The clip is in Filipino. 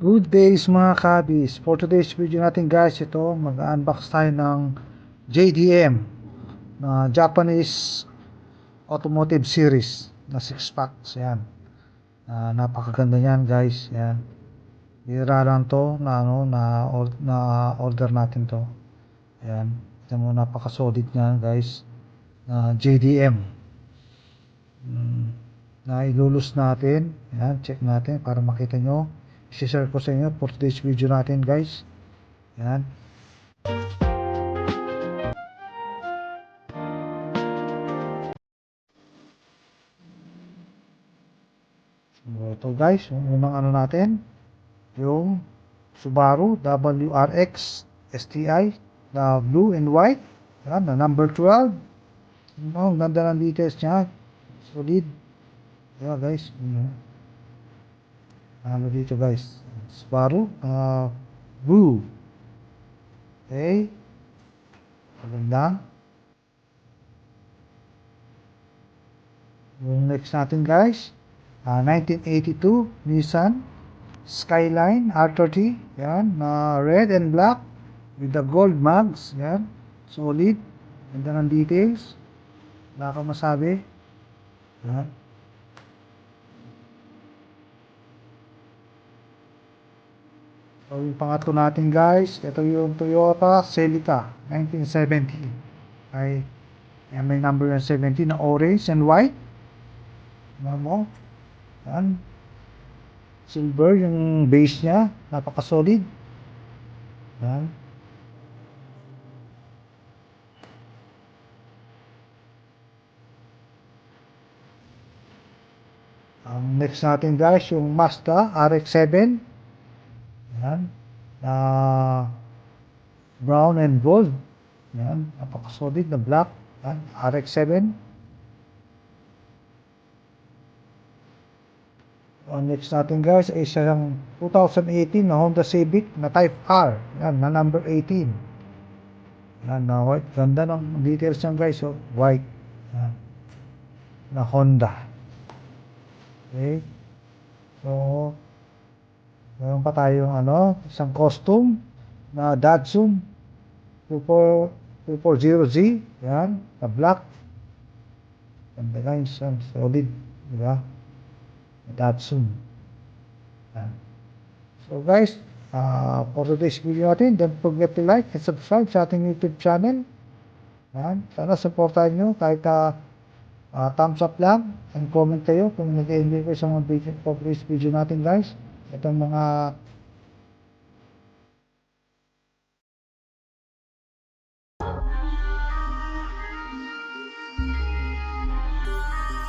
Good days mga kabis. For today's video natin guys, ito mag-unbox tayo ng JDM na Japanese Automotive Series na 6 packs. Yan. Napakaganda niyan guys. Yan. Bira lang to na order natin to. Yan. Ito mo, napaka-solid niyan guys. Na JDM. Na ilulus natin. Yan, check natin para makita nyo. I-share ko sa inyo for today's video natin guys. Yan. So, ito guys, yung unang ano natin, yung Subaru WRX STI na blue and white. Yan, na number 12. Ang ganda ng details niya. Solid. Yan guys. Ano dito guys, Subaru blue. Okay, maganda. Yung next natin guys, 1982 Nissan Skyline R30. Yan, na red and black with the gold mags. Yan, solid. Ganda ng details, wala kang masabi. Yan. So, yung pangatlo natin guys, ito yung Toyota Celica 1970. Ay, may number yung 70 na orange and white. Ano mo? Yan. Silver yung base niya, napaka-solid. Yan. Ang next natin guys, yung Mazda RX-7. Yan. Brown and gold. Yan. Napaka-solid na black. Yan. RX-7. Next natin guys ay isang 2018 na Honda Civic na Type R. Yan. Na number 18. Yan. Na white. Ganda ng details niyan guys. So, white. Yan. Na Honda. Okay. So, meron pa tayong isang costume na Datsun 240Z. Yan, na black. Ganda guys, solid, di ba? Datsun. Yan. So guys, for today's video natin, don't forget to like and subscribe sa ating YouTube channel. Yan, sana supportahan nyo kahit thumbs up lang and comment kayo kung nag-enjoy kayo sa mga video natin guys. Itong mga